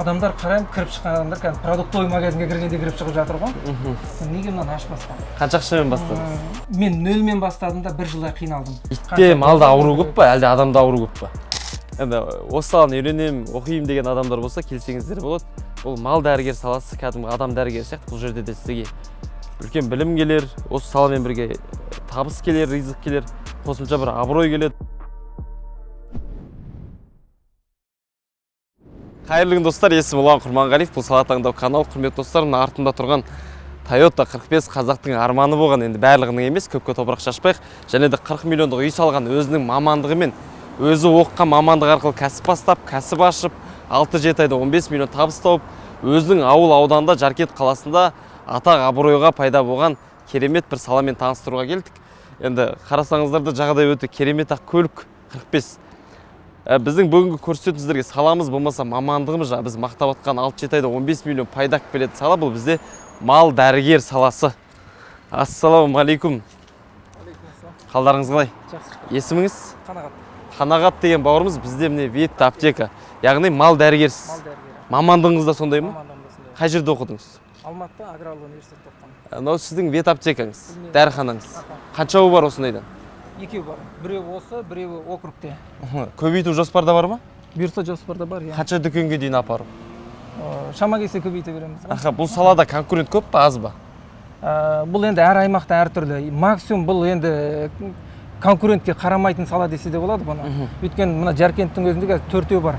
адамдар қараймын, кіріп шыққан адамдар кәдімгі продуктовый магазинге кіргенде кіріп шығып жатыр ғой. Неге мынаны ашпасқа? Қанша ақшамен бастадыңыз? Мен 0-мен бастадым да 1 жылдай қиналдым. Итте малда ауру көп па, әлде адамда ауру көп па? Енді осы саланы үйренемін, оқимын деген адамдар болса келсеңіздер болады. Бұл мал дәрігер саласы кәдімгі адам дәрігері сияқты. Бұл жерде де сізге үлкен білім келер, осы саламен бірге табыс келер, ризық келер, қосымша бір абырой келеді. Қайырлы күн достар, есімім Ұлан Құрманғалиев. Бұл сала таңдау канал. Құрметті достар, мына артында тұрған Toyota 45 қазақтың арманы болған, енді барлығының емес, көпке топырақ шашпайық. Және де 40 миллиондық үй салған, өзінің мамандығымен, өзі оққан мамандық арқылы кәсіп бастап, кәсіп ашып, 6-7 айда 15 миллион табыс тауып, өзінің ауыл ауданында, Жаркент қаласында атақ абыройға пайда болған керемет бір саламен таныстыруға келдік. Енді қарасаңыздар жағдай өте керемет ақ көлік 45. Біздің бүгінгі көрсететініздерге саламыз болмаса мамандығымыз, біз мақтап атқан 6-7 айда 15 миллион пайда келетін сала, бұл бізде мал дәрігер саласы. Ассалаумағалейкум. Қалдарыңыз қалай? Жақсы. Есіміңіз? Қанағат. Қанағат деген бауырымыз бізде міне ветті аптека, яғни мал дәрігерсіз. Мал дәрігері. Мамандығыңыз да сондай ма? Мамандығым да сондай. Қай жерде оқыдыңыз? Алматы аграрлық университетте оқыдым. Мынау сіздің вет аптекаңыз, дәріханаңыз. Қаншауы бар осындайдан? Екеуі бар. Біреуі осы, біреуі округте. Көбейту жоспарда бар ма? Бұйырса жоспарда бар, иә. Қанша дүкенге дейін апару? Шама келсе көбейте береміз. Бұл салада конкурент көп па, аз ба? Бұл енді әр аймақта әртүрлі. Максимум бұл енді конкурентке қарамайтын сала десе де болады бұны. Өйткені мына Жаркенттің өзінде 4-еу бар.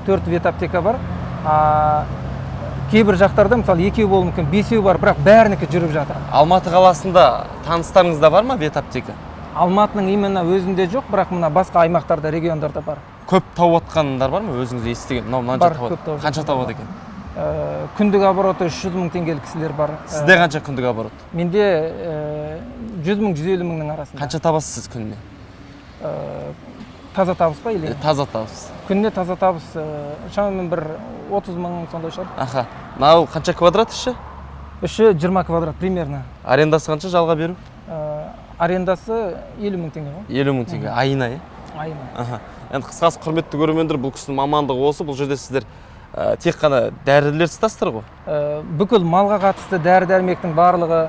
4 вет аптека бар. Кейбір жақтарда мысалы 2-еу болуы мүмкін, 5-еу бар, бірақ бәрінікі жүріп жатыр. Алматы қаласында таныстарыңызда бар ма вет аптека? Алматының именно өзінде жоқ, бірақ мына басқа аймақтарда, региондарда бар. Көп тауып атқандар бар ма? Өзіңіз естіген. Бар, көп тауып. Қанша тауып екен? Күндік обороты 300 мың теңгелік кісілер бар. Сізде қанша күндік оборот? Менде 100 мың, 150 мыңның арасында. Қанша табасыз сіз күніне? Таза табыс па или? Таза табыс. Күніне таза табыс шамамен бір 30 мың сондай шығар. Мынау қанша квадрат іші? Іші 20 квадрат примерно. Арендасы қанша жалға беру? Арендасы 50 мың теңге ғой. 50 мың теңге айына, е? Айына. Енді қысқасы құрметті көрермендер, бұл кісінің мамандығы осы. Бұл жерде сіздер тек қана дәрілер сатасыздар ғой? Бүкіл малға қатысты дәрі-дәрмектің барлығы,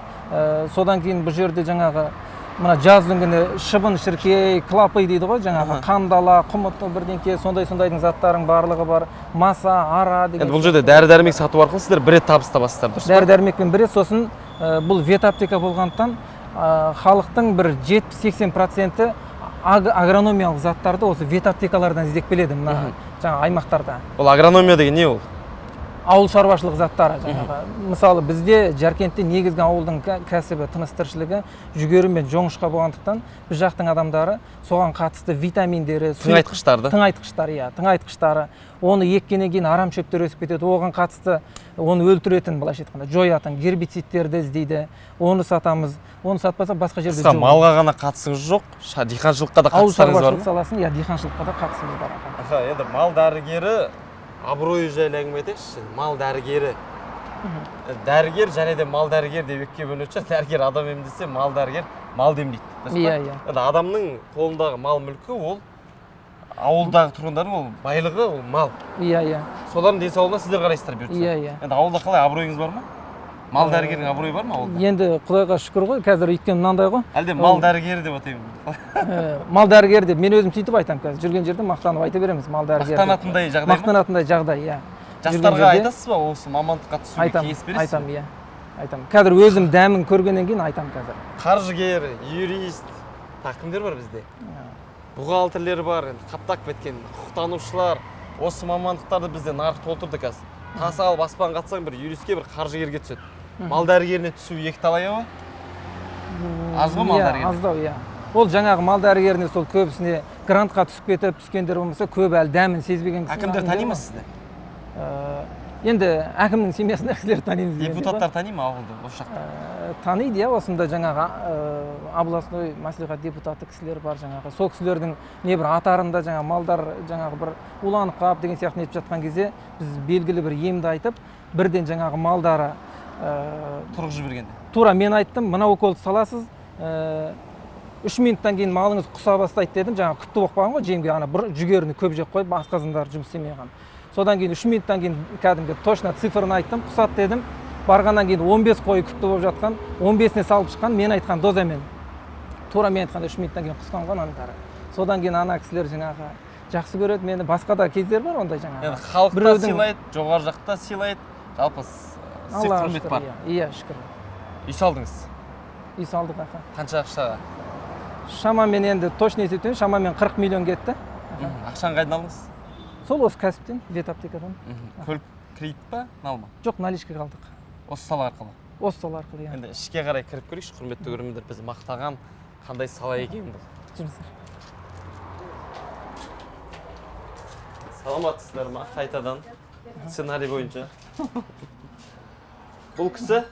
содан кейін бұл жерде жаңағы мына жаздың күні шыбын шіркей, клапы дейді ғой, жаңағы қандала, құмыт бірдеңке, сондайдың заттарың барлығы бар. Маса, ара деген. Енді бұл жерде дәрі-дәрмек сату арқылы сіздер бір рет табыс табасыздар, дұрыс па? Дәрі-дәрмекпен бір рет, сосын бұл вет аптека болғандықтан халықтың бір 70-80% агрономиялық заттарды осы вет аптекалардан іздеп келеді мына жаңа аймақтарда. Ол агрономия деген не ол? Ауыл шаруашылық заттары жаңағы. Мысалы бізде Жаркентте негізгі ауылдың кәсібі, тыныс-тіршілігі жүгері мен жоңышқа болғандықтан біз жақтың адамдары соған қатысты витаминдері, тыңайтқыштарды. Тыңайтқыштар, иә, тыңайтқыштары. Оны еккеннен кейін арам шөптер өсіп кетеді. Оған қатысты оны өлтіретін, былайша айтқанда, жоятын гербицидтерді іздейді. Оны сатамыз. Оны сатпаса басқа жерде жоқ. Малға ғана қатысыңыз жоқ, диқаншылыққа да қатысыңыз бар ма? Ауыл шаруашылық саласын, иә, диқаншылыққа да қатысымыз бар. Енді мал дәрігері абыройы жайлы әңгіме айтайықшы. Мал дәрігері. Дәрігер және де мал дәрігер деп екіге бөлінеді. Дәрігер адам емдесе, мал дәрігер мал демдейді. Иә, иә. Адамның қолындағы мал мүлкі ол ауылдағы тұрғындардың ол байлығы, ол мал. Иә, иә. Солардың денсаулығына сіздер қарайсыздар бұйыртса. Иә, иә. Енді ауылда қалай абыройыңыз бар ма? Мал дәрігердің абыройы бар ма ауылда? Енді Құдайға шүкір ғой, қазір өйткені мынандай ғой. Әлде мал дәрігері деп атаймын. Мал дәрігері деп мен өзім сөйтіп айтамын қазір. Жүрген жерде мақтанып айта береміз мал дәрігері. Мақтанатындай жағдай ма? Мақтанатындай жағдай, иә. Жастарға айтасыз ба осы мамандыққа түсуге кеңес бересіз? Айтамын, иә. Айтамын. Қазір өзім дәмін көргеннен кейін айтамын қазір. Қаржыгер, юрист, кімдер бар бізде? Бухгалтерлер бар, қаптап кеткен құқықтанушылар. Осы мамандықтарды бізде нарық толтырды қазір. Тасы алып аспан қатсаң бір юристке, бір қаржыгерге түседі. Мал дәрігеріне түсу екіталай ма? Аз ғой мал дәрігері? Аздау, иә. Ол жаңағы мал дәрігеріне сол көбісіне грантқа түсіп кетіп, түскендер болмаса, көп әлі дәмін сезбеген кісілер. Әкімдер тани ма сізді? Енді әкімнің семьясында кісілер танимыз. Депутаттар тани ма ауылды осы жақта? Таниды, иә, осында жаңағы областной мәслихат депутаты кісілер бар жаңағы. Сол кісілердің не бір атарында жаңағы малдар жаңағы бір уланып қалып деген сияқты нетіп жатқан кезде біз белгілі бір емді айтып, бірден жаңағы малдары тұрғызып жібергенде. Тура мен айттым, мына уколды саласыз, 3 минуттан кейін малыңыз құса бастайды дедім. Жаңағы күтті болып қалған ғой, жемге ана бір жүгеріні көп жеп қойып, асқазандары жұмыс істемей қалған. Содан кейін 3 минуттан кейін кәдімгі точно цифрын айттым, құсат дедім. Барғаннан кейін 15 қой күпті болып жатқан, 15-не салып шыққан, мен айтқан дозамен. Тура мен айтқанда 3 минуттан кейін құсқан ғой ананың бәрі. Содан кейін ана кісілер жаңағы жақсы көреді мені. Басқа да кездер бар ондай жаңағы. Енді халық та сыйлайды, жоғары жақта сыйлайды. Жалпы сый құрмет бар. Иә, шүкір. Үй салдыңыз? Үй салдық аха. Қанша ақшаға? Шамамен енді точно есептеймін, шамамен 40 миллион кетті. Ақшаны қайдан алдыңыз? Сол осы кәсіптен, ветаптекадан. Көлік кредит па, налма? Жоқ, наличкаға алдық. Осы сала арқылы? Осы сала арқылы, иә. Енді ішке қарай кіріп көрейікші, құрметті көрермендер, біз мақтаған қандай сала екен бұл. Жүріңіздер. Саламатсыздар ма? Қайтадан сценарий бойынша. Бұл кісі?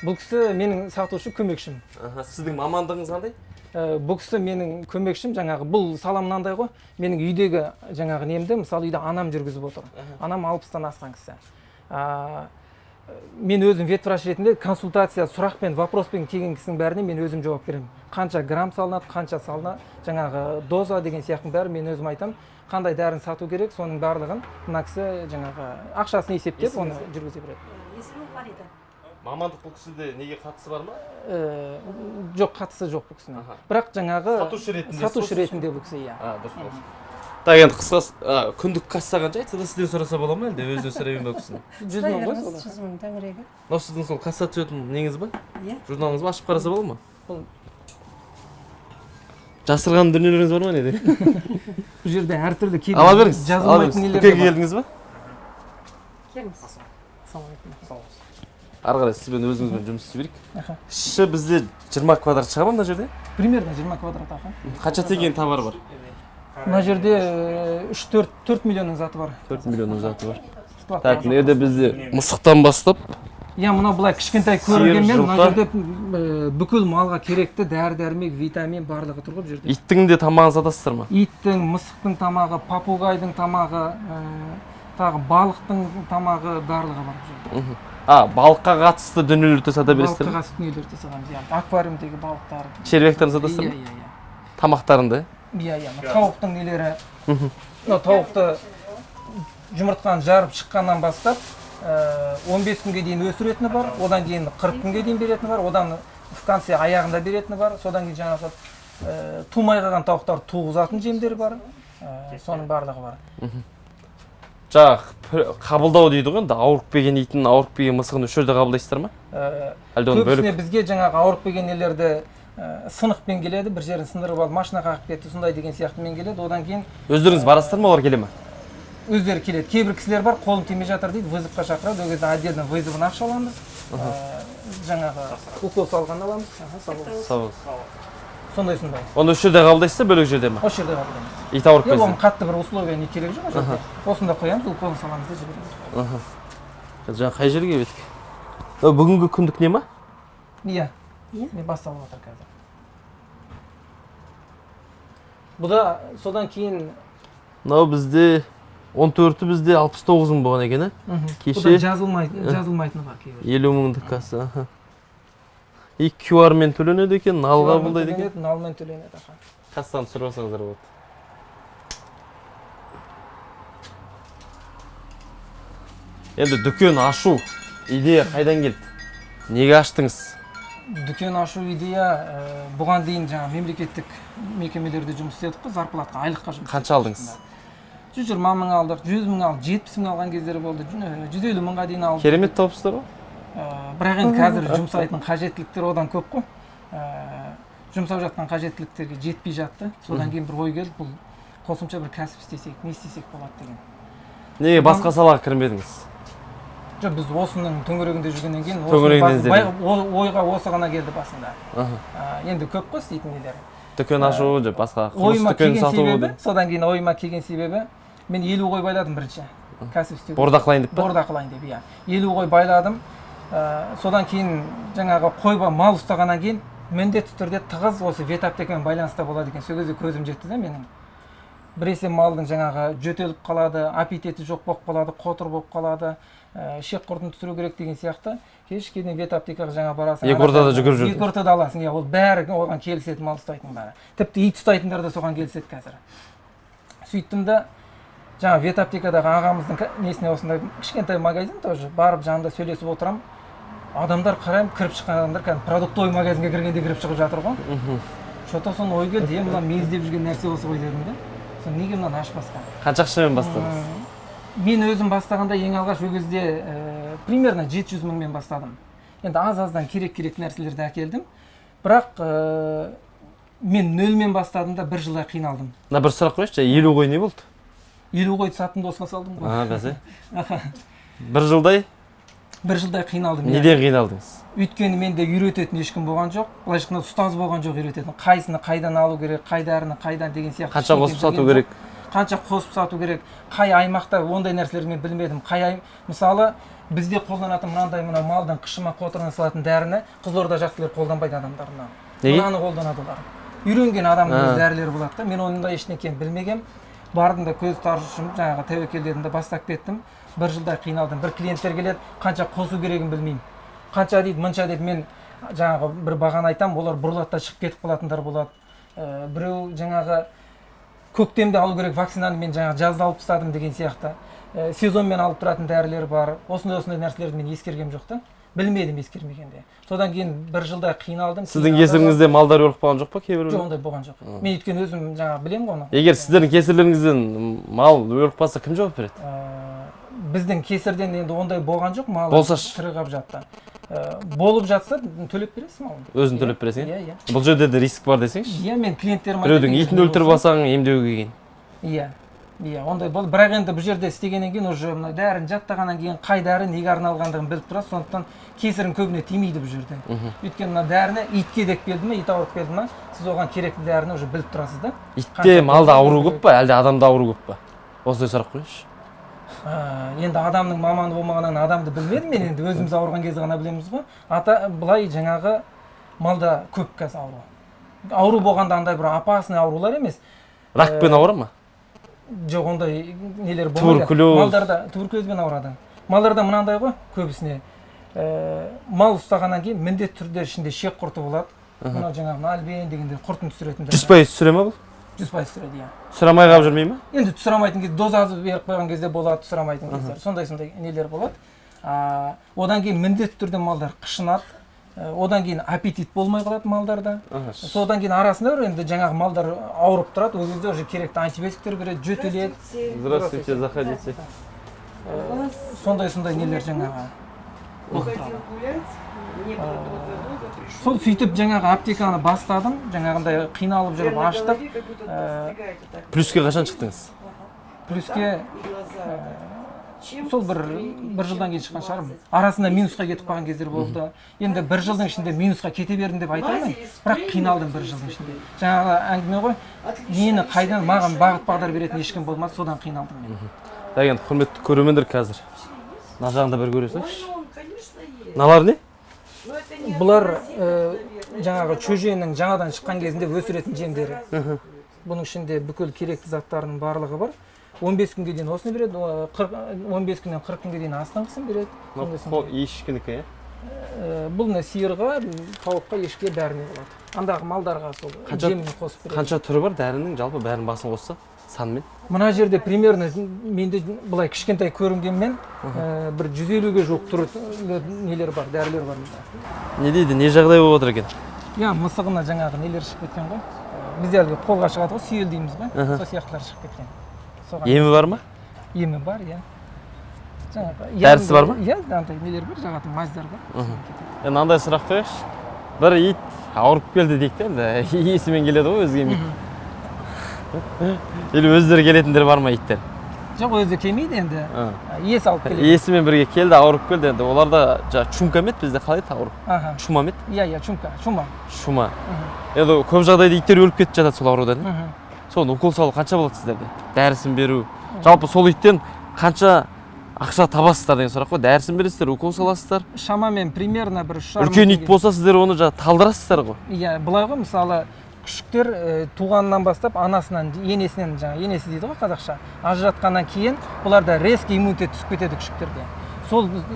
Бұл кісі менің сатушы көмекшім. Сіздің мамандығыңыз қандай? Бұл кісі менің көмекшім, жаңағы бұл сала мынандай ғой. Менің үйдегі жаңағы немді, мысалы үйде анам жүргізіп отыр. Анам 60-тан асқан кісі. Мен өзім ветврач ретінде консультация, сұрақпен, вопроспен келген кісінің бәріне мен өзім жауап беремін. Қанша грамм салынады, қанша салынады, жаңағы доза деген сияқтың бәрі мен өзім айтамын. Қандай дәрін сату керек, соның барлығын мына кісі жаңағы ақшасын есептеп, оны жүргізе береді. Есімі Фарида. Мамандық бұл кісіде неге қатысы бар ма? Жоқ, қатысы жоқ бұл кісінің. Бірақ жаңағы сатушы ретінде бұл кісі, иә. Дұрыс. Так, енді қысқасы, күндік касса қанша айтса да сізден сұраса бола ма әлде өзіне сұрайын ба кісіні? 100 мың ғой сол. 100 мың тәңірегі. Мынау сіздің сол касса түсетін неңіз ба? Иә. Журналыңыз ба? Ашып қараса бола ма? Жасырған дүниелеріңіз бар ма неде? Бұл жерде әртүрлі кейде ала беріңіз. жазылмайтын нелер Дүкенге келдіңіз ба? Келіңіз. Ары қарай сізбен өзіңізбен жұмыс істей берейік. Іші бізде 20 квадрат шыға ма мына жерде? Примерно 20 квадрат аха. Қанша теңгенің товары бар? Мына жерде 3-4 миллионның заты бар. 4 миллионның заты бар. Так, мына жерде бізде мысықтан бастап. Иә, мына былай кішкентай көргенмен мына жерде бүкіл малға керекті дәрі-дәрмек, витамин барлығы тұр ғой бұл жерде. Иттің де тамағын сатасыздар ма? Иттің, мысықтың тамағы, папугайдың тамағы, тағы балықтың тамағы барлығы бар бұл жерде. Балыққа қатысты дүниелерді сата бересіздер ме? Балыққа қатысты дүниелерді сатамыз, иә. Аквариумдегі балықтар. Червяктарын сатасыздар ма? Иә. Тамақтарында? Иә. Тауықтың нелері. Тауықты жұмыртқаны жарып шыққаннан бастап 15 күнге дейін өсіретіні бар, одан кейін 40 күнге дейін беретіні бар, одан в конце аяғында беретіні бар, содан кейін жаңағы тумай қалған тауықтар туғызатын жемдері бар, соның барлығы бар. Жаңағы қабылдау дейді ғой, енді ауырып келген итін, ауырып келген мысығын үш жерде қабылдайсыздар ма? Әлде оны бөлек? Көбісіне бізге жаңағы ауырып келген нелерді сынықпен келеді, бір жерін сындырып алып, машина қағып кетті, сондай деген сияқтымен келеді, одан кейін өздеріңіз барасыздар ма, олар келе ма? Өздері келеді. Кейбір кісілер бар, қолым тимей жатыр дейді, вызовқа шақырады, ол кезде отдельно вызовын ақша аламыз. Жаңағы укол салған аламыз. Сау болыңыз. Сондай. Оны үш жерде қабылдайсыздар, бөлек жерде ма? Осы жерде қабылдаймыз. Ит ауырып келсе? Оның қатты бір условия не керек жоқ жерде. Осында қоямыз, уколын саламыз да жібереміз. Жаңа қай жерге беттік? Бүгінгі күндік не ма? Иә. Не басталып отыр қазір. Бұда содан кейін мынау бізде 14-ті бізде 69 мың болған екен, кеше бұда жазылмайтыны бар кейбір. 50 мыңдық касса. QR мен төленеді екен, налға бұлдайды екен. Налмен төленеді. Кассаны түсіріп алсаңыздар болады. Енді дүкен ашу идея қайдан келді? Неге аштыңыз? Дүкен ашу идея бұған дейін жаңа мемлекеттік мекемелерде жұмыс істедік қой, зарплатқа, айлыққа жұмыс. Қанша алдыңыз? 120 мың алдық, 100 мың алдық, 70 мың алған кездері болды, 150 мыңға дейін алдық. Керемет тауыпсыздар ғой? Бірақ енді қазір жұмсайтын қажеттіліктер одан көп қой. Жұмсап жатқан қажеттіліктерге жетпей жатты. Содан кейін бір ой келді, бұл қосымша бір кәсіп істесек, не істесек болады деген. Неге басқа салаға кірмедіңіз? Жоқ, біз осының төңірегінде жүргеннен кейін ойға осы ғана келді басында. Енді көп қой істейтін нелер. Дүкен ашу, басқа құрылыс дүкен сату болды. Содан кейін ойыма келген себебі, мен 50 қой байладым бірінші. Кәсіп істеуге. Бордақылайын деп па? Бордақылайын деп, иә. 50 қой байладым. Содан кейін жаңағы қойға мал ұстағаннан кейін міндетті түрде тығыз осы ветаптекамен байланыста болады екен. Сол кезде көзім жетті да менің. Біресе малдың жаңағы жөтеліп қалады, аппетиті жоқ болып қалады, қотыр болып қалады, шек құртын түсіру керек деген сияқты. Кешке дейін ветаптекаға жаңа барасың. Екі ортада жүгіріп жүрді. Екі ортада аласың, иә, ол бәрі оған келіседі мал ұстайтын бәрі. Тіпті ит ұстайтындар да соған келіседі қазір. Сөйттім да жаңа ветаптекадағы ағамыздың несіне осындай кішкентай магазин тоже барып жанында сөйлесіп отырам. Адамдар қараймын, кіріп шыққан адамдар кәдімгі продуктовый магазинге кіргенде кіріп шығып жатыр ғой. Что-то соны ой келді, мына мен іздеп жүрген нәрсе осы ғой дедім да. Соны неге мынаны ашпасқа? Қанша ақшамен бастадыңыз? Мен өзім бастағанда ең алғаш ол кезде примерно 700 мыңмен бастадым. Енді аз-аздан керек нәрселерді әкелдім. Бірақ мен нөлмен бастадым да 1 жылдай қиналдым. Мына бір сұрақ қойшы, 50 қой не болды? 50 қойды саттым досқа салдым ғой. Бәсе. 1 жылдай? 1 жылдай қиналдым. Неден қиналдыңыз? Өйткені менде үйрететін ешкім болған жоқ. Былайша айтқанда ұстаз болған жоқ үйрететін. Қайсыны қайдан алу керек, қай дәріні қайдан деген сияқты. Қанша қосып сату керек? Қанша қосып сату керек? Қай аймақта ондай нәрселерді мен білмедім. Мысалы, бізде қолданатын мынандай мына малдың қышыма қотырына салатын дәріні Қызылорда жақтылар қолданбайды адамдарына. Мынаны қолданады олар. Үйренген адамның дәрілері болады да. Мен онда ештеңе білмегем. Бардым да көз таршышым, жаңағы тәуекелдедім де бастап кеттім. 1 жылдай қиналдым. Бір клиенттер келеді, қанша қосу керегін білмеймін. Қанша дейді, мынша дейді, мен жаңағы бір бағаны айтам, олар бұрылады да шығып кетіп қалатындар болады. Біреу жаңағы көктемде алу керек вакцинаны мен жаңағы жазда алып тастадым деген сияқты. Сезонмен алып тұратын дәрілер бар. Осындай нәрселерді мен ескергем жоқ та. Білмедім ескермегенде. Содан кейін 1 жылдай қиналдым. Сіздің кесіріңізде малдар өліп қалған жоқ па кейбіреулер? Жоқ, ондай болған жоқ. Мен өйткені өзім жаңағы білем ғой оны. Егер сіздердің кесірлеріңізден мал өліп қалса, кім жауап береді? Біздің кесірден енді ондай болған жоқ, мал тірі қалып жатты. Болып жатса төлеп бересің малыңды. Өзің төлеп бересің? Иә. Бұл жерде де риск бар десеңізші? Иә, мен клиенттерім біреудің итін өлтіріп алсаң емдеуге кейін. Иә, ондай болды. Бірақ енді бұл жерде істегеннен кейін уже мына дәрін жаттағаннан кейін қай дәрі неге арналғандығын біліп тұрасыз, сондықтан кесірін көбіне тимейді бұл жерде. Өйткені мына дәріні итке деп келді ме, ит ауырып келді ме, сіз оған керекті дәріні уже біліп тұрасыз да. Итте малда ауру көп па, әлде адамда ауру көп па? Осындай сұрақ қойшы. Енді адамның маманы болмағаннан адамды білмедім, мен енді өзіміз ауырған кезде ғана білеміз ғой. Былай жаңағы малда көп қазір ауру. Ауру болғанда андай бір опасный аурулар емес. Ракпен ауыра ма? Жоқ, ондай нелер болмайды. Малдарда туберкулезбен ауырады. Малдарда мынандай ғой, көбісіне мал ұстағаннан кейін міндетті түрде ішінде шек құрты болады. Мына жаңағы альбен дегенде құртын түсіретіндер. 100% түсіре ма бұл? 100% түсіреді, иә. Түсірамай қалып жүрмей ма? Енді түсірамайтын кезде доз аз беріп қойған кезде болады, түсірамайтын кездер. Сондай нелер болады. Одан кейін міндетті түрде малдар қышынады. Одан кейін аппетит болмай қалады малдарда. Содан кейін арасында енді жаңағы малдар ауырып тұрады, ол кезде уже керекті антибиотиктер береді, жөтеледі. Здравствуйте, заходите. Сондай нелер жаңағы. Сол сөйтіп жаңағы аптеканы бастадым, жаңағындай қиналып жүріп аштық. Плюске қашан шықтыңыз? Плюске сол бір жылдан кейін шыққан шығармын. Арасында минусқа кетіп қалған кездер болды. Енді 1 жылдың ішінде минусқа кете бердім деп айта алмаймын, бірақ қиналдым 1 жылдың ішінде. Жаңағы әңгіме ғой, мені қайдан маған бағыт бағдар беретін ешкім болмады, содан қиналдым мен. Деген құрметті көрермендер, қазір мына жағында бір көресіңізші. Мыналар не? Бұлар жаңағы чөженің жаңадан шыққан кезінде өсіретін жемдері. Бұның ішінде бүкіл керекті заттарының барлығы бар. 15 күнге дейін осыны береді, 15 күннен 40 күнге дейін астыңғысын береді. Ешкінікі, бұл сиырға, тауыққа, ешке бәріне болады. Андағы малдарға сол жемін қосып береді. Қанша түрі бар дәрінің, жалпы бәрін басын қосса, санмен? Мына жерде примерно менде былай кішкентай көрінгенмен бір 150-ге жуық түрі нелер бар, дәрілер бар. Не дейді, не жағдай болып отыр екен? Иә, мысығына жаңағы нелер шығып кеткен ғой. Бізде әлгі қолға шығады ғой, сүйел дейміз ғой, сол сияқтылар шығып кеткен. Емі бар ма? Емі бар, иә. Дәрісі бар ма? Иә, нелер бар, жағатын маздар бар. Мынандай сұрақ қояйықшы. Бір ит ауырып келді дейік те, енді иесімен келеді ғой, өзге емейді. Или өздері келетіндер бар ма иттер? Жоқ, өзі келмейді енді. Иесі алып келеді. Иесімен бірге келді, ауырып келді. Енді оларда чумка мет, бізде қалай еді ауырып? Шума мет? Иә, чума. Шума. Енді көп жағдайда иттер өліп кетіп жатады сол аурудан. Соны укол салу қанша болады сіздерде? Дәрісін беру. Жалпы сол иттен қанша ақша табасыздар деген сұрақ қой. Дәрісін бересіздер, укол саласыздар. Шамамен примерно бір 3,5 үлкен ит болса сіздер оны талдырасыздар ғой. Иә, былай ғой, мысалы күшіктер туғаннан бастап анасынан, енесінен, жаңағы енесі дейді ғой қазақша, ажыратқаннан кейін бұларда резкий иммунитет түсіп кетеді күшіктерде.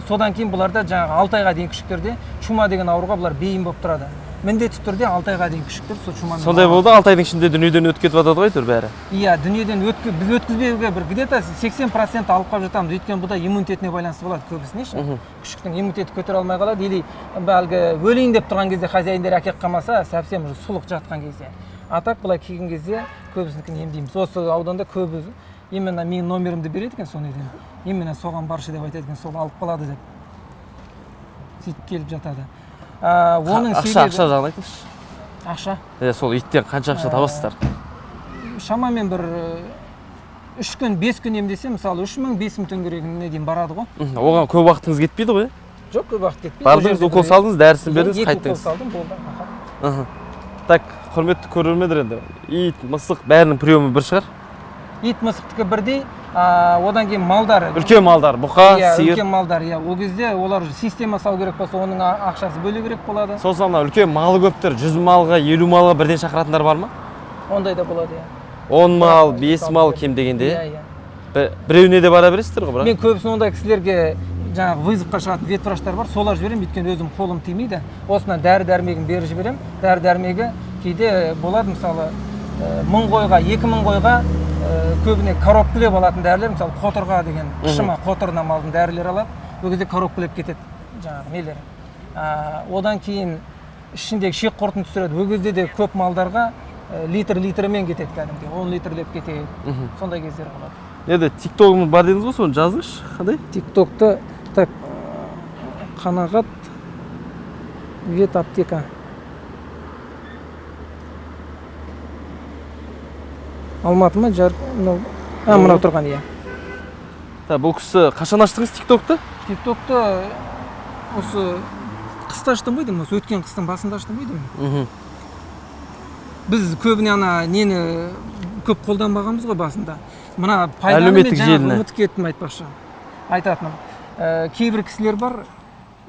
Содан кейін бұларда жаңағы 6 айға дейін күшіктерде чума деген ауруға бұлар бейім болып тұрады. міндетті түрде 6 айға дейін күшіктір сол чумамен. Сондай болды, 6 айдың ішінде дүниеден өтіп кетіп жатады ғой түр бәрі. Иә, дүниеден біз өткізбеуге бір где-то 80% алып қалып жатамыз. Өйткені бұда иммунитетіне байланысты болады көбісіне ше. Күшіктің иммунитеті көтере алмай қалады, или әлгі өлейін деп тұрған кезде хозяиндер әкеп қалмаса, совсем сұлық жатқан кезде. А так былай келген кезде көбісінікін емдейміз. Осы ауданда көбі именно менің номерімді береді екен соны еден. Именно соған баршы деп айтады екен, сол алып қалады деп. Сөйтіп келіп жатады. Оның ақша жағын айтыңызшы. Ақша? Сол иттен қанша ақша табасыздар? Шамамен бір 3 күн, 5 күн емдесе, мысалы 3000-5000 теңгерегіне дейін барады ғой. Оған көп уақытыңыз кетпейді ғой? Жоқ, көп уақыт кетпейді. Бардыңыз, укол салдыңыз, дәрісін бердіңіз, 2 қайттыңыз. укол салдым, болды. Так, құрметті көрермендер, енді ит, мысық бәрінің приемы бір шығар? Ит, мысықтікі бірдей, одан кейін малдар. Үлкен малдар, бұқа, сиыр. Үлкен малдар, ол кезде олар система салу керек болса, оның ақшасы бөлу керек болады. Сол самна үлкен малы көптер, 100 малға, 50 малға бірден шақыратындар бар ма? Ондай да болады, 10 мал, 5 мал кем дегенде. Біреуіне де бара бересіздер ғой, бірақ? Мен көбісін ондай кісілерге жаңағы вызовқа шығатын ветврачтар бар, солар жіберем, өйткені өзім қолым тимейді. Осынан дәрі-дәрмегін беріп жіберем. Дәрі-дәрмегі кейде болады, мысалы 1000 қойға, 2000 қойға көбіне коробкілеп алатын дәрілер, мысалы қотырға деген, қышыма қотырына малдың дәрілер алады, ол кезде коробкілеп кетеді жаңағы нелер. Одан кейін ішіндегі шек қорытын түсіреді. Ол кезде де көп малдарға литрмен кетеді кәдімгі, 10 литрлеп кетеді. Сондай кездер болады. Еді, тиктогымыз бар дедіңіз ғой, соны жазыңызшы, қандай? Тиктокты так қанағат вет аптека. Алматы ма? Мынау тұрған, иә. Бұл кісі қашан аштыңыз тиктокты? Тиктокты осы қыста аштым ғой деймін, осы өткен қыстың басында аштым ғой деймін. Біз көбіне нені көп қолданбағанбыз ғой басында. Мына пайданы мен жаңағы ұмытып кеттім айтпақшы. Айтатыным. Кейбір кісілер бар,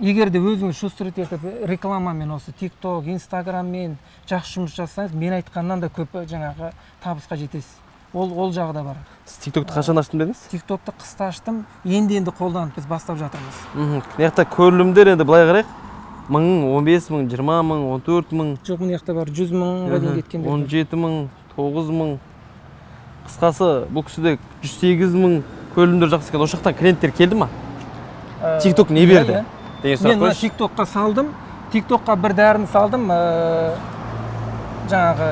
егер де өзіңіз шустрить етіп рекламамен осы TikTok, Instagramмен жақсы жұмыс жасаңыз, мен айтқаннан да көп жаңағы табысқа жетесіз. Ол жағы да бар. Сіз TikTokты қашан аштым дедіңіз? TikTokты қыста аштым, енді қолданып біз бастап жатырмыз. Мына көрілімдер енді былай қарайық. 1000, 15000, 20000, 14000. Жоқ, мына жақта бар 100.000-ға дейін кеткендер. 17000, 9000. Қысқасы, бұл кісіде 108.000 көрілімдер жақсы екен. Осы жақтан клиенттер келді ма? TikTok не берді? Мен мына TikTokқа салдым. TikTokқа бір дәріні салдым. Жаңағы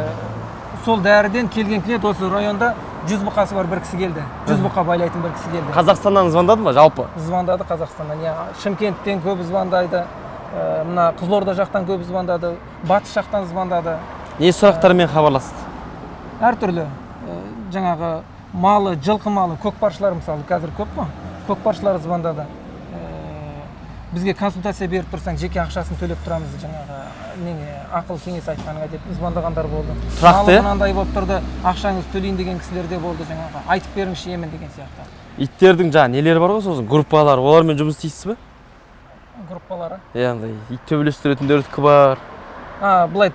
сол дәріден келген клиент осы районда 100 бұқасы бар бір кісі келді. 100 бұқа байлайтын бір кісі келді. Қазақстаннан звондады ма жалпы? Звондады Қазақстаннан. Шымкенттен көбі звондайды. Мына Қызылорда жақтан көбі звондады. Батыс жақтан звондады. Не сұрақтармен хабарласты? Әртүрлі. Жаңағы малы, жылқы малы, көкпаршылар мысалы қазір көп қой. Көкпаршылар звондады. Бізге консультация беріп тұрсаң, жеке ақшасын төлеп тұрамыз, жаңағы ақыл кеңес айтқаныңа деп звондағандар болды. Тұрақты? Мынандай болып тұрды, ақшаңыз төлейін деген кісілер де болды, жаңағы айтып беріңізші емін деген сияқты. Иттердің жаңа нелері бар ғой, сосын группалар, олармен жұмыс істейсіз бе? Группалары? Яғни ит төбелестіретіндердікі бар. Былай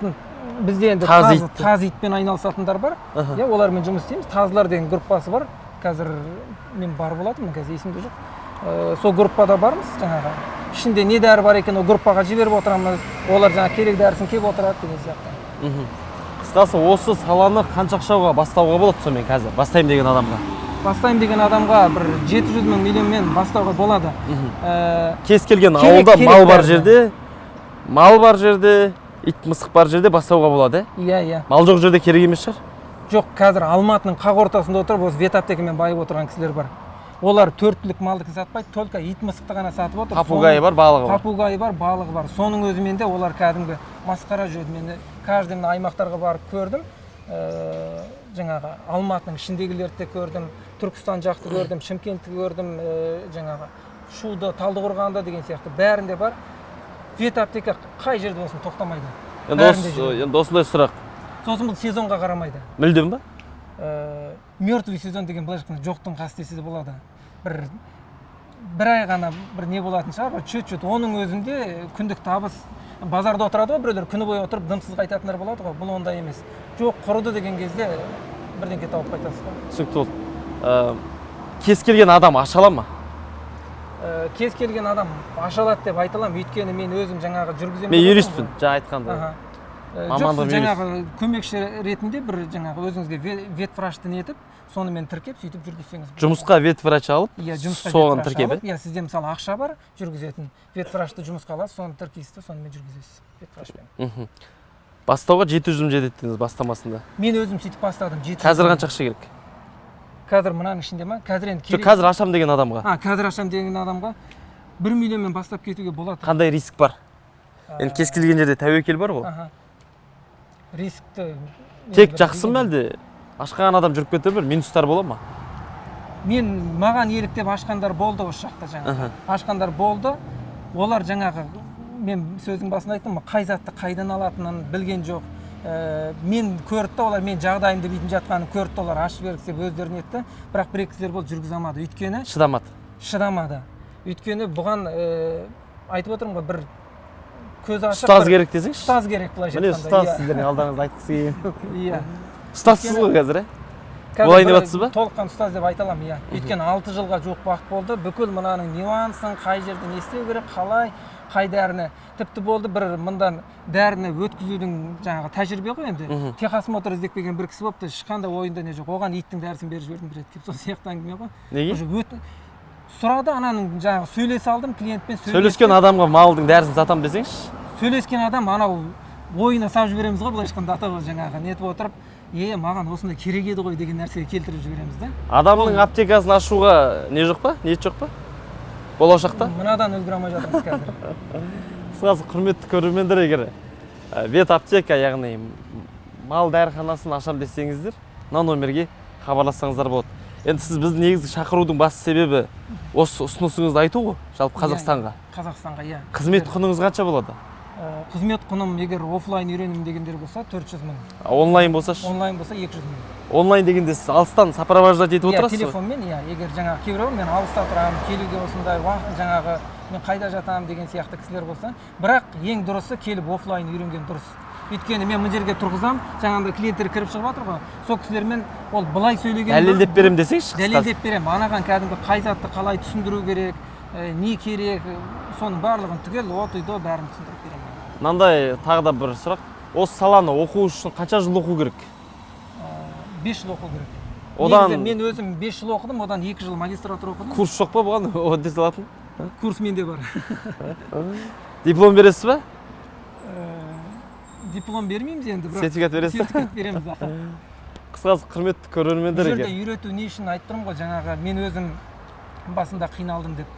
бізде енді таз итпен айналысатындар бар. Олармен жұмыс істейміз. Тазылар деген группасы бар. Қазір мен бар болатынмын, қазір есімде жоқ. Сол группада бармыз жаңағы. Ішінде не дәрі бар екен, ол группаға жіберіп отырамыз. Олар жаңа керек дәрісін келіп отырады деген сияқты. Қысқасы осы саланы қанша ақшаға бастауға болады сонымен қазір? Бастаймын деген адамға. Бастаймын деген адамға бір 700 мың миллионмен бастауға болады. Кез келген ауылда мал бар жерде, ит мысық бар жерде бастауға болады, Иә. Мал жоқ жерде керек емес шығар? Жоқ, қазір Алматының қақ ортасында отырып, осы ветаптекамен байып отырған кісілер бар. Олар 4 түлік малдықты сатпайды, только ит мысықты ғана сатып отыр. Папугайы бар, балығы бар. Папугайы бар, балығы бар. Соның өзімен де олар кәдімгі масқара жүреді. Мен каждый аймақтарға барып көрдім. Жаңағы Алматының ішіндегілерді де көрдім, Түркістан жақты көрдім, Шымкентті көрдім, жаңағы Шуды, Талдықорғанда деген сияқты бәрінде бар. Ветаптека қай жерде болсын тоқтамайды. Енді осындай сұрақ. Сосын бұл сезонға қарамайды. Мүлдем ба? Мертвый сезон деген былай айтқанда жоқтың қасы десе де болады. Бір ай ғана бір не болатын шығар, чөт-чөт. Оның өзінде күндік табыс. Базарда отырады ғой, біреулер күні бойы отырып дымсыз қайтатындар болады ғой. Бұл ондай емес. Жоқ, құрыды деген кезде бірдеңке тауып қайтасыз ғой. Түсінікті болды. Кез келген адам аша ала ма? Кез келген адам аша алады деп айта аламын. Өйткені мен өзім жаңағы жүргіземін. Мен юристпін, жаңа айтқанда. Мамандық Жоқ, жаңағы көмекші ретінде бір жаңағы өзіңізге ветврачты нетіп, сонымен тіркеп, сөйтіп жүргізсеңіз. Жұмысқа ветврач алып, Иә, жұмысқа соған ветврач тіркеп, алып, иә, сізде мысалы ақша бар, жүргізетін. Ветврачты жұмысқа аласыз, соны тіркейсіз, сонымен жүргізесіз ветврачпен. Бастауға 700 мың жететтіңіз бастамасында. Мен өзім сөйтіп бастадым. Қазір қанша ақша керек? Қазір мынаның ішінде ма? Қазір енді Жоқ, қазір ашам деген адамға. Қазір ашам деген адамға 1 миллионмен бастап кетуге болады. Қандай риск бар? Енді кез келген жерде тәуекел бар ғой. Рискті Тек жақсы ма әлде ашқан адам жүріп кете бер, минустар бола ма? Маған еліктеп ашқандар болды осы жақта жаңағы. Ашқандар болды. Олар жаңағы мен сөздің басында айттым, қай затты қайдан алатынын білген жоқ. Мен көрді, олар мен жағдайымды бүйтіп жатқанын көрді, олар ашып бергісі деп өздерін етті. Бірақ бір-екі кісілер болды жүргізе алмады. Өйткені шыдамады. Өйткені бұған айтып отырмын ғой, бір көз ашып ұстаз керек десеңші. Ұстаз керек былайша айтқанда. Міне ұстаз сіздердің алдыңызда айтқысы келген. Иә. Ұстазсыз ғой қазір, Олай деп жатсыз ба? Толыққан ұстаз деп айта аламын, иә. Өйткені 6 жылға жуық уақыт болды. Бүкіл мынаның нюансын, қай жерде не істеу керек, қалай, қай дәріні. Тіпті болды бір мындан дәріні өткізудің жаңағы тәжірибе ғой енді. Техосмотр іздеп келген бір кісі болыпты, ешқандай ойында не жоқ. Оған иттің дәрісін беріп жібердім бір рет деп. Сол сияқты әңгіме ғой. Неге? Сұрады, ананың жаңағы сөйлесе алдым клиентпен. Сөйлескен адамға малдың дәрісін сатам десеңші. Сөйлескен адам анау ойына салып жібереміз ғой, былайша айтқанда атауы жаңағы нетіп отырып, маған осындай керек еді ғой деген нәрсеге келтіріп жібереміз да. Адамның аптекасын ашуға не жоқ па? Ниет жоқ па? Болашақта? Мынадан үлгере алмай жатырмыз қазір. Қысқасы құрметті көрермендер, егер вет аптека, яғни мал дәріханасын ашам десеңіздер, мына номерге хабарлассаңыздар болады. Енді сіз бізді негізгі шақырудың басты себебі осы ұсынысыңызды айту ғой, жалпы Қазақстанға. Қазақстанға, иә. Қызмет құныңыз қанша болады? Қызмет құным егер офлайн үйренім дегендер болса 400 мың. Онлайн болса? Онлайн болса 200 мың. Онлайн дегенде сіз алыстан сопровождать етіп отырасыз? Телефонмен, егер жаңағы кейбіреу мен алыста тұрамын, келуге осындай уақыт жаңағы мен қайда жатамын деген сияқты кісілер болса, бірақ ең дұрысы келіп офлайн үйренген дұрыс. Өйткені мен мына жерге тұрғызам, жаңағында клиенттер кіріп шығып жатыр ғой. Сол кісілермен ол былай сөйлеген. Дәлелдеп берем десеңші. Дәлелдеп берем. Анаған кәдімгі қай затты қалай түсіндіру керек, не керек, соның барлығын түгел от-үйді бәрін түсіндіріп беремін. Мынандай тағы да бір сұрақ. Осы саланы оқу үшін қанша жыл оқу керек? 5 жыл оқу керек. Одан мен өзім 5 жыл оқыдым, одан 2 жыл магистратура оқыдым. Курс жоқ па бұған? Өте салатын? Курс менде бар. Диплом бересіз ба? Диплом бермейміз енді, бірақ сертификат бересіз? Сертификат береміз. Қысқасы құрметті көрермендер, бұл жерде үйрету не үшін айтып тұрмын ғой, жаңағы мен өзім басында қиналдым деп.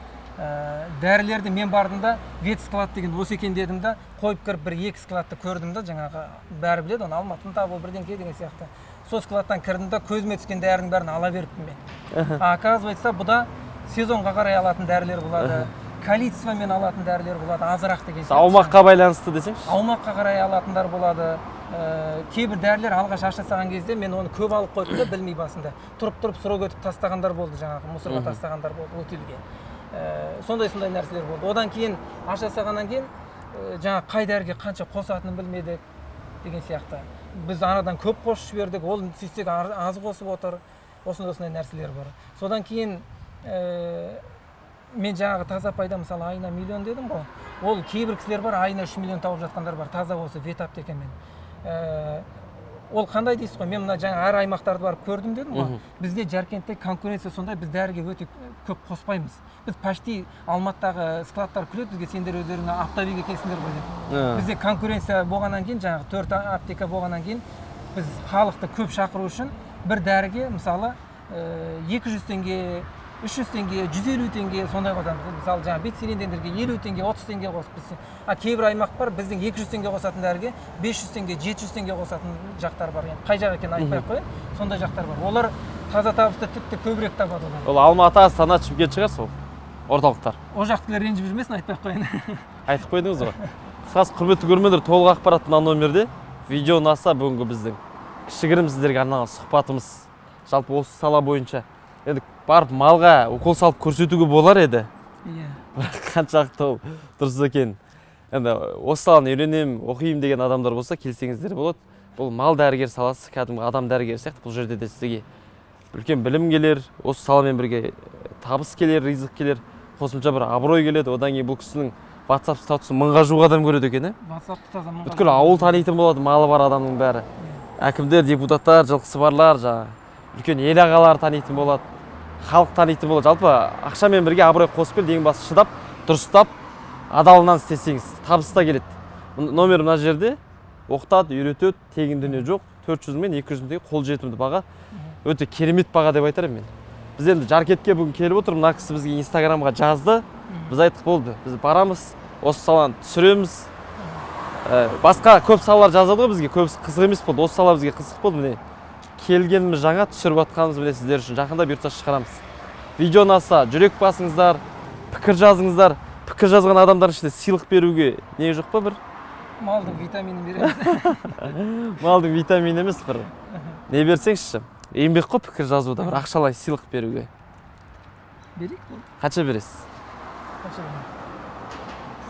Дәрілерді мен бардым вет склад деген осы екен дедім да, қойып кіріп бір 2 складты көрдім да, жаңағы бәрі біледі, оны Алматының табы бірдеңке деген сияқты. Сол складтан кірдім да, көзіме түскен дәрінің бәрін ала беріппін мен. Оказывается, бұда сезонға қарай алатын дәрілер болады, количествомен алатын дәрілер болады, азырақ деген сияқты. Аумаққа байланысты десеңші? Аумаққа қарай алатындар болады. Кейбір дәрілер алғаш ашасаған кезде мен оны көп алып қойдым да, білмей басында. Тұрып сұрау өтіп тастағандар болды, жаңағы мусорға тастағандар болды өтелге. Сондай нәрселер болды. Одан кейін ашасағаннан кейін жаңа қай дәріге қанша қосатынын білмедік деген сияқты. Біз анадан көп қосып жібердік, ол сөйтсек аз қосып отыр. Осындай нәрселер бар. Содан кейін мен жаңағы таза пайда мысалы айына 1 миллион дедім ғой. Ол кейбір кісілер бар, айына 3 миллион тауып жатқандар бар, таза осы вет аптекамен. Ол қандай дейсіз ғой, мен мына жаңа әр аймақтарды барып көрдім дедім ғой. Бізде Жаркентте конкуренция сондай, біз дәріге өте көп қоспаймыз. Біз почти Алматыдағы складтар күледі бізге, сендер өздеріңе аптавиге келсіңдер ғой деп. Бізде конкуренция болғаннан кейін, жаңағы 4 аптека болғаннан кейін, біз халықты көп шақыру үшін бір дәріге мысалы 200 теңге, 300 теңге, 150 теңге сондай қосамыз. Мысалы жаңа бетсилиндерге 50 теңге, 30 теңге қосып біз. Кейбір аймақ бар, біздің 200 теңге қосатын дәріге 500 теңге, 700 теңге қосатын жақтар бар. Қай жақ екенін айтпай-ақ қояйын, сондай жақтар бар. Олар таза табысты тіпті көбірек табады олар. Ол Алматы, Астана, Шымкент шығар сол орталықтар. Ол жақтылар ренжіп жүрмесін, айтпай-ақ қояйын. Айтып қойдыңыз ғой. Қысқасы құрметті көрермендер, толық ақпарат мына номерде. Видео ұнаса бүгінгі біздің кішігірім сіздерге арналған сұхбатымыз жалпы осы сала бойынша. Енді барып малға укол салып көрсетуге болар еді. Бірақ қаншалықты ол дұрыс екен. Енді осы саланы үйренемін, оқимын деген адамдар болса келсеңіздер болады. Бұл мал дәрігер саласы, кәдімгі адам дәрігер сияқты. Бұл жерде де сізге үлкен білім келер, осы саламен бірге табыс келер, ризық келер. қосымша бір абырой келеді. Одан кейін бұл кісінің WhatsApp статусын 1000-ға жуық адам көреді екен, ә? WhatsApp-ты таза мыңға Бүткіл ауыл танитын болады, малы бар адамның бәрі. Әкімдер, депутаттар, жылқысы барлар, үлкен ел ағалар танитын болады. Халық танитын болады. Жалпы ақшамен бірге абырой қосып кел, ең басы шыдап, дұрыстап, адалынан істесеңіз, табыс та келеді. Номер мына жерде оқытады, үйретеді, тегін дүние жоқ. 400 мен 200 мың қол жетімді баға. Өте керемет баға деп айтарым мен. Біз енді Жаркетке бүгін келіп отыр, мына кісі бізге Инстаграмға жазды. Біз айттық болды. Біз барамыз, осы саланы түсіреміз. Басқа көп салалар жазады ғой бізге, көбісі қызық емес болды. Осы сала бізге қызық болды. Міне келгеніміз жаңа, түсіріп жатқанымыз міне сіздер үшін жақында бұйыртса шығарамыз. Видео ұнаса, жүрек басыңыздар, пікір жазыңыздар. Пікір жазған адамдар ішінде сыйлық беруге не жоқ па бір? Малдың витаминін береміз. Малдың витамині емес бір. Не берсеңізші? Еңбек қой пікір жазуда, бір ақшалай сыйлық беруге. Берейік бұл. Қанша бересіз? Қанша берейін?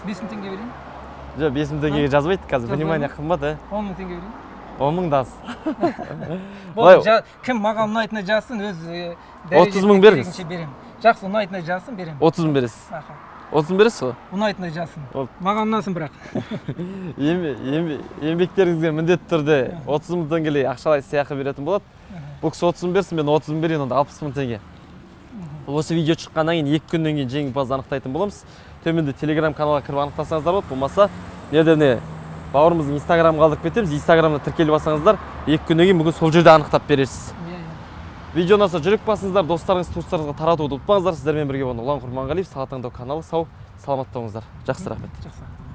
5000 теңге берейін. Жоқ, 5000 теңгеге жазбайды қазір. Внимание қымбат, 10 000 теңге берейін. 10 000 да аз. Кім маған ұнайтыны жазсын, өз 30 000 беріңіз. Жақсы, ұнайтыны жазсын, беремін. 30 000 бересіз. 30 000 бересіз ғой? Ұнайтыны жазсын. Маған ұнасын бірақ. Еңбектеріңізге міндетті түрде 30 000 теңгелей ақшалай сыйақы беретін болады. Бұл кісі 30 000 берсін, мен 30 000 берейін, онда 60 000 теңге. Осы видео шыққаннан кейін 2 күннен кейін жеңімпазды анықтайтын боламыз. Төменде Telegram каналға кіріп анықтасаңыздар болады. Болмаса, не бауырымыздың Instagramға алдырып кетеміз. Instagramда тіркеліп алсаңыздар, 2 күннен кейін бүгін сол жерде анықтап бересіз. Видео ұнаса жүрек басыңыздар, достарыңыз, туыстарыңызға таратуды ұмытпаңыздар. Сіздермен бірге болған Ұлан Құрманғалиев, Сала таңдау каналы. Сау, саламатта болыңыздар. Жақсы рахмет.